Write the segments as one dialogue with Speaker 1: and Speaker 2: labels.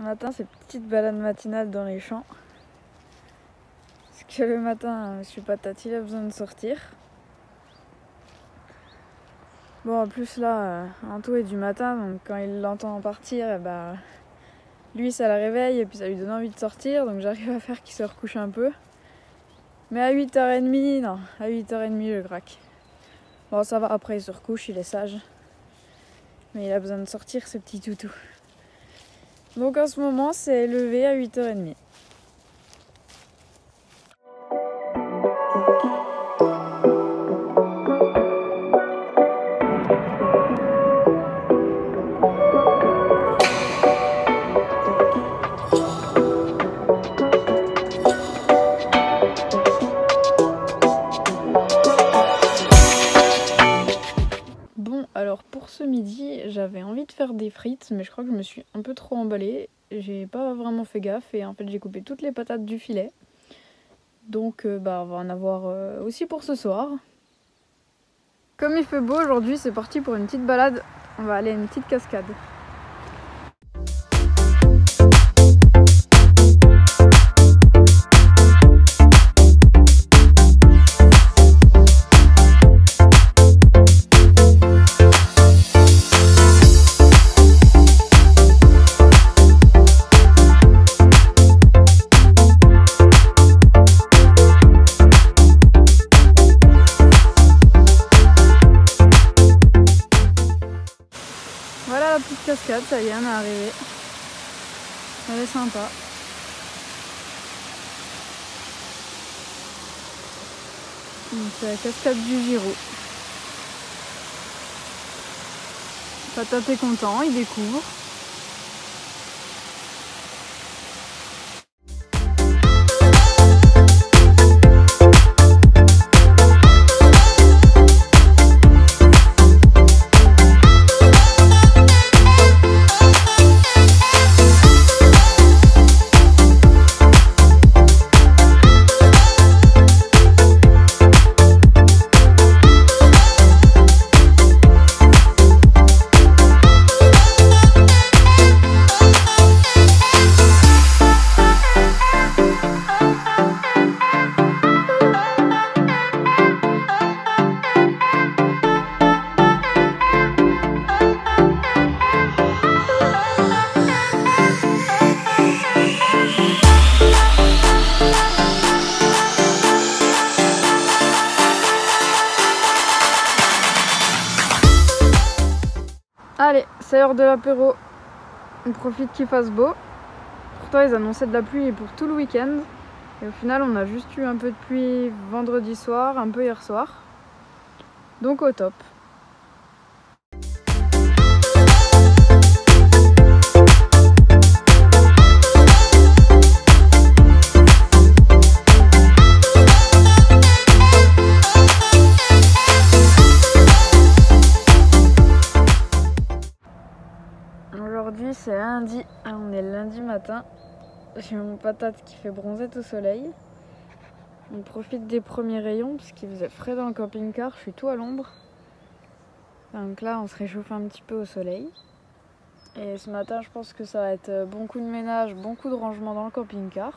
Speaker 1: matin, ces petites balades matinales dans les champs. Parce que le matin, je suis patate, il a besoin de sortir. Bon, en plus là, Anto est du matin, donc quand il l'entend partir, lui ça la réveille et puis ça lui donne envie de sortir, donc j'arrive à faire qu'il se recouche un peu. Mais à 8h30, non, à 8h30 je craque. Bon, ça va, après il se recouche, il est sage. Mais il a besoin de sortir, ce petit toutou. Donc en ce moment, c'est levé à 8h30. Alors pour ce midi, j'avais envie de faire des frites, mais je crois que je me suis un peu trop emballée. J'ai pas vraiment fait gaffe et en fait j'ai coupé toutes les patates du filet. Donc on va en avoir aussi pour ce soir. Comme il fait beau aujourd'hui, c'est parti pour une petite balade. On va aller à une petite cascade. Voilà la petite cascade, ça y est, on est arrivé. Elle est sympa. C'est la cascade du Girou. Patate est content, il découvre. Allez, c'est l'heure de l'apéro. On profite qu'il fasse beau. Pourtant, ils annonçaient de la pluie pour tout le week-end. Et au final, on a juste eu un peu de pluie vendredi soir, un peu hier soir. Donc au top. Aujourd'hui c'est lundi, on est lundi matin. J'ai mon patate qui fait bronzette au soleil. On profite des premiers rayons parce qu'il faisait frais dans le camping-car, je suis tout à l'ombre. Donc là on se réchauffe un petit peu au soleil. Et ce matin je pense que ça va être bon coup de ménage, bon coup de rangement dans le camping-car.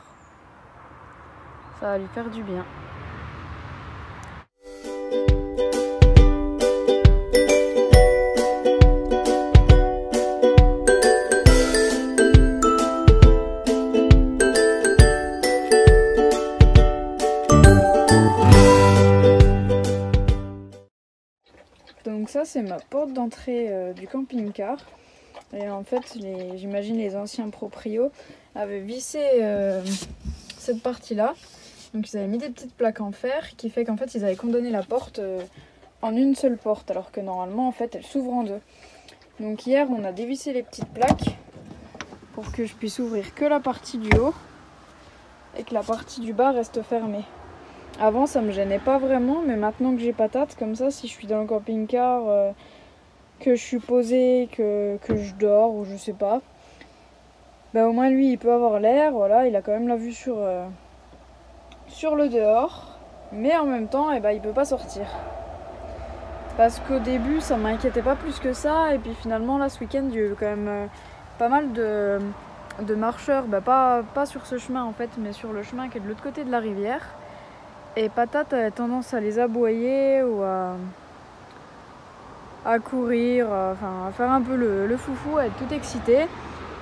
Speaker 1: Ça va lui faire du bien. Donc ça c'est ma porte d'entrée du camping-car. Et en fait j'imagine les anciens proprios avaient vissé cette partie là. Donc ils avaient mis des petites plaques en fer qui fait qu'en fait ils avaient condamné la porte en une seule porte. Alors que normalement en fait elle s'ouvre en deux. Donc hier on a dévissé les petites plaques pour que je puisse ouvrir que la partie du haut. Et que la partie du bas reste fermée. Avant ça me gênait pas vraiment, mais maintenant que j'ai patate, comme ça, si je suis dans le camping-car, que je suis posée, que je dors ou je sais pas, au moins lui il peut avoir l'air, voilà, il a quand même la vue sur le dehors, mais en même temps il peut pas sortir. Parce qu'au début ça m'inquiétait pas plus que ça, et puis finalement là ce week-end il y a eu quand même pas mal de de marcheurs, pas sur ce chemin en fait, mais sur le chemin qui est de l'autre côté de la rivière. Et Patate a tendance à les aboyer ou à courir, à faire un peu le foufou, à être tout excité.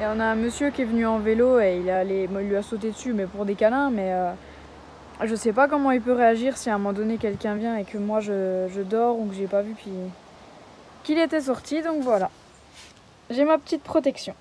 Speaker 1: Et on a un monsieur qui est venu en vélo et il lui a sauté dessus, mais pour des câlins. Mais je sais pas comment il peut réagir si à un moment donné quelqu'un vient et que moi je dors ou que j'ai pas vu qu'il était sorti. Donc voilà, j'ai ma petite protection.